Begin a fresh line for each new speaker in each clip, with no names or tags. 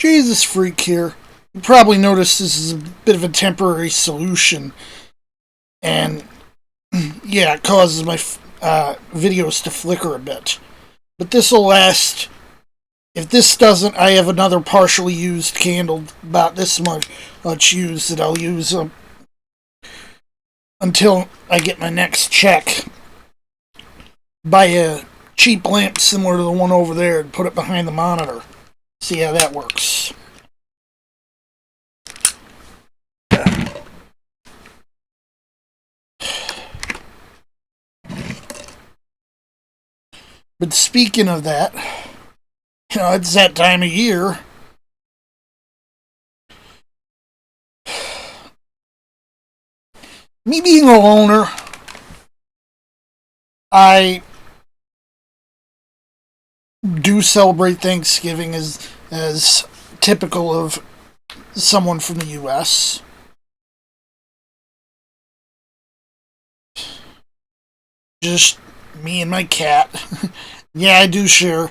Jesus freak here. You probably noticed this is a bit of a temporary solution, and yeah, it causes my videos to flicker a bit. But this will last. If this doesn't, I have another partially used candle about this much used that I'll use until I get my next check. Buy a cheap lamp similar to the one over there and put it behind the monitor. See how that works. But speaking of that, it's that time of year. Me being a loner, I do celebrate Thanksgiving as typical of someone from the U.S. Just me and my cat. Yeah, I do share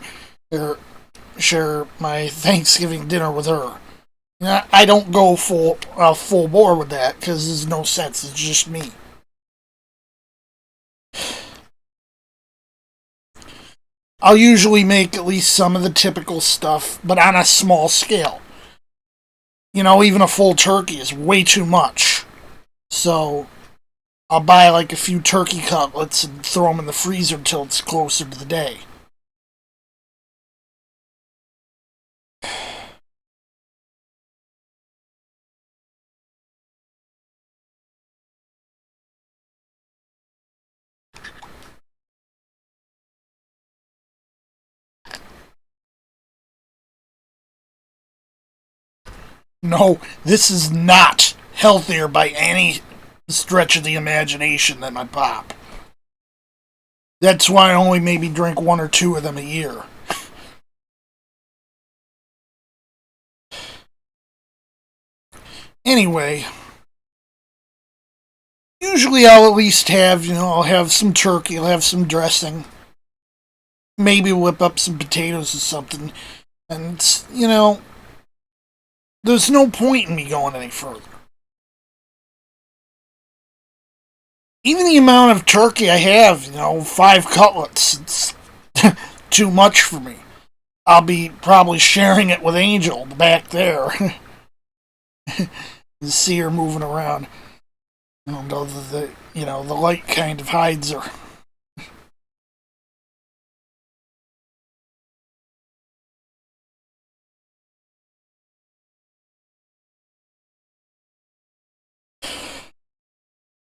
my Thanksgiving dinner with her. I don't go full bore with that because there's no sense. It's just me. I'll usually make at least some of the typical stuff, but on a small scale. Even a full turkey is way too much. So I'll buy like a few turkey cutlets and throw them in the freezer until it's closer to the day. No, this is not healthier by any stretch of the imagination than my pop. That's why I only maybe drink one or two of them a year. Anyway, usually I'll at least have, I'll have some turkey, I'll have some dressing, maybe whip up some potatoes or something. And, there's no point in me going any further. Even the amount of turkey I have, 5 cutlets, it's too much for me. I'll be probably sharing it with Angel back there. You see her moving around. Although the light kind of hides her.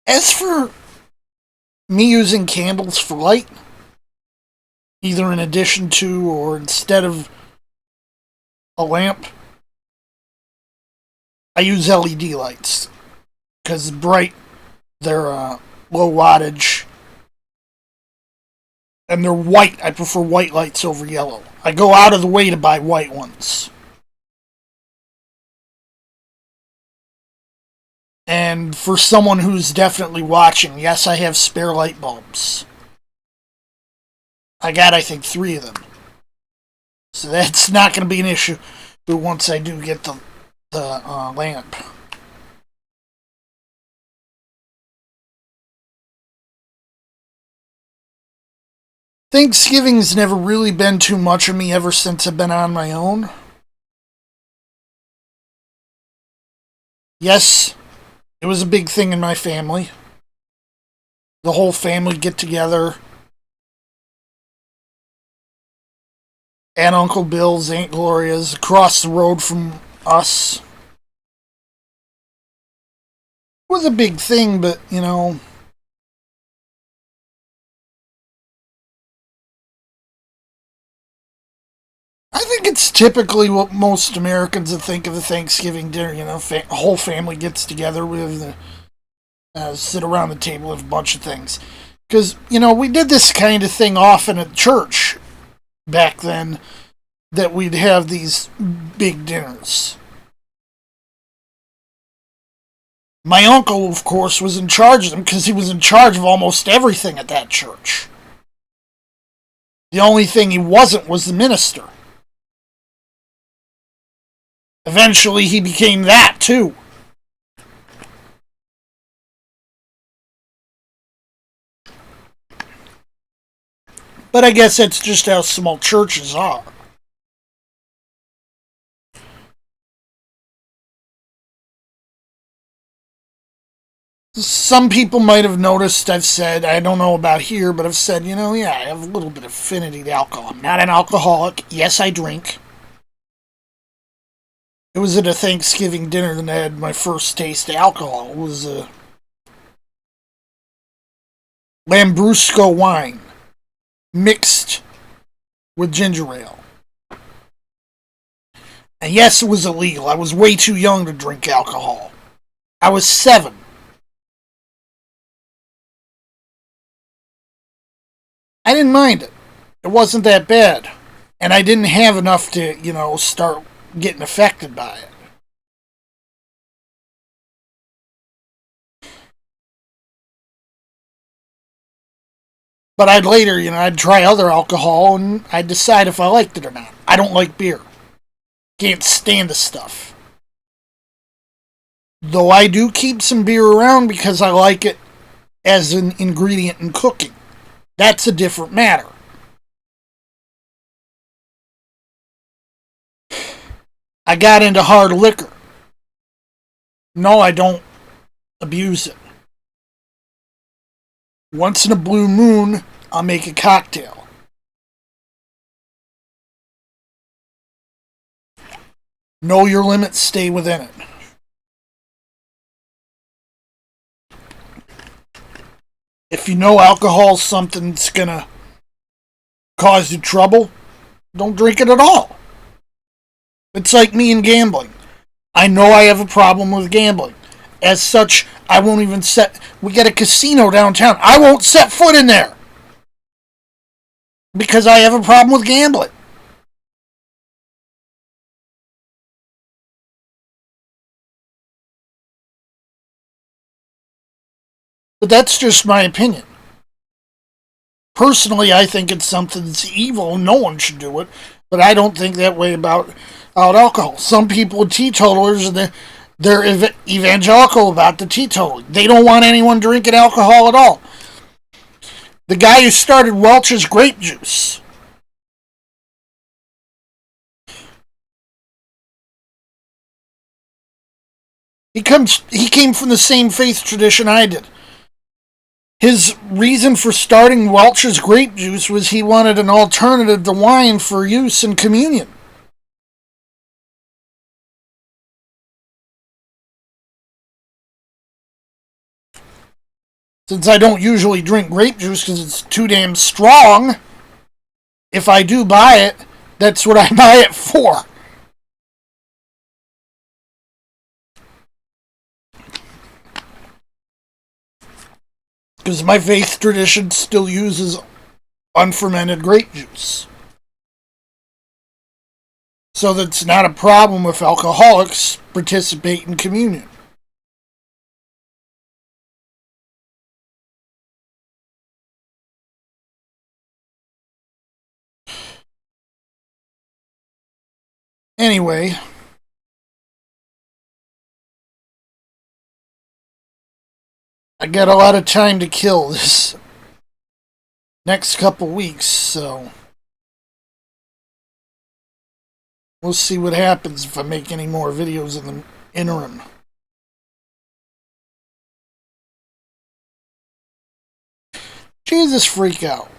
As for me using candles for light, either in addition to or instead of a lamp, I use LED lights because bright, they're low wattage, and they're white. I prefer white lights over yellow. I go out of the way to buy white ones. And for someone who's definitely watching, yes, I have spare light bulbs. I got, I think, 3 of them. So that's not going to be an issue once I do get the lamp. Thanksgiving's never really been too much of me ever since I've been on my own. Yes, it was a big thing in my family. The whole family get together. Aunt Uncle Bill's, Aunt Gloria's, across the road from us. It was a big thing, but, I think it's typically what most Americans would think of a Thanksgiving dinner. Whole family gets together with sit around the table with a bunch of things. Because, we did this kind of thing often at church back then, that we'd have these big dinners. My uncle, of course, was in charge of them because he was in charge of almost everything at that church. The only thing he wasn't was the minister. Eventually, he became that too. But I guess that's just how small churches are. Some people might have noticed I've said, I don't know about here, but I've said, yeah, I have a little bit of affinity to alcohol. I'm not an alcoholic. Yes, I drink. It was at a Thanksgiving dinner that I had my first taste of alcohol. It was a Lambrusco wine mixed with ginger ale. And yes, it was illegal. I was way too young to drink alcohol. I was 7. I didn't mind it. It wasn't that bad. And I didn't have enough to, start getting affected by it. But I'd try other alcohol and I'd decide if I liked it or not. I don't like beer. Can't stand the stuff. Though I do keep some beer around because I like it as an ingredient in cooking. That's a different matter. I got into hard liquor. No, I don't abuse it. Once in a blue moon, I'll make a cocktail. Know your limits, stay within it. If you know alcohol's something that's gonna cause you trouble, don't drink it at all. It's like me and gambling. I know I have a problem with gambling. As such, I won't even set. We got a casino downtown. I won't set foot in there because I have a problem with gambling. But that's just my opinion. Personally, I think it's something that's evil. No one should do it. But I don't think that way about alcohol. Some people, teetotalers, they're evangelical about the teetotaling. They don't want anyone drinking alcohol at all. The guy who started Welch's grape juice. He came from the same faith tradition I did. His reason for starting Welch's grape juice was he wanted an alternative to wine for use in communion. Since I don't usually drink grape juice because it's too damn strong, if I do buy it, that's what I buy it for. Because my faith tradition still uses unfermented grape juice. So that's not a problem if alcoholics participate in communion. Anyway, I got a lot of time to kill this next couple weeks, so we'll see what happens if I make any more videos in the interim. Jesus, freak out.